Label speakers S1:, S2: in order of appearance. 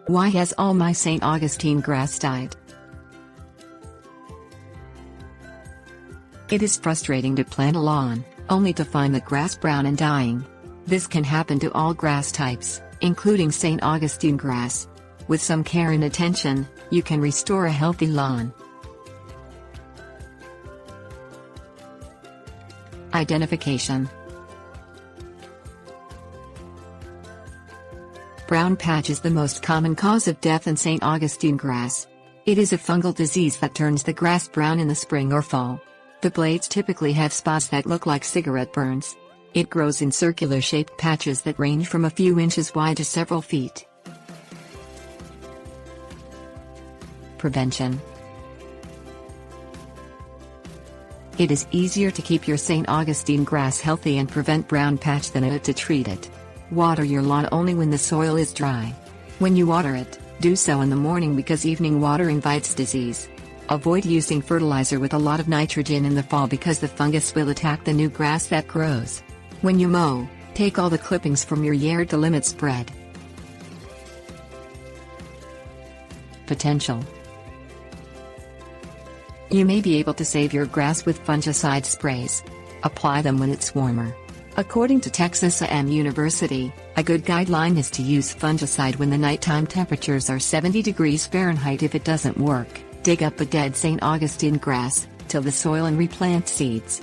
S1: Why has all my St. Augustine grass died? It is frustrating to plant a lawn, only to find the grass brown and dying. This can happen to all grass types, including St. Augustine grass. With some care and attention, you can restore a healthy lawn. Identification. Brown patch is the most common cause of death in St. Augustine grass. It is a fungal disease that turns the grass brown in the spring or fall. The blades typically have spots that look like cigarette burns. It grows in circular-shaped patches that range from a few inches wide to several feet. Prevention. It is easier to keep your St. Augustine grass healthy and prevent brown patch than to treat it. Water your lawn only when the soil is dry. When you water it, do so in the morning because evening water invites disease. Avoid using fertilizer with a lot of nitrogen in the fall because the fungus will attack the new grass that grows. When you mow, take all the clippings from your yard to limit spread. Potential. You may be able to save your grass with fungicide sprays. Apply them when it's warmer. According to Texas A&M University, a good guideline is to use fungicide when the nighttime temperatures are 70 degrees Fahrenheit. If it doesn't work, dig up a dead St. Augustine grass, till the soil and replant seeds.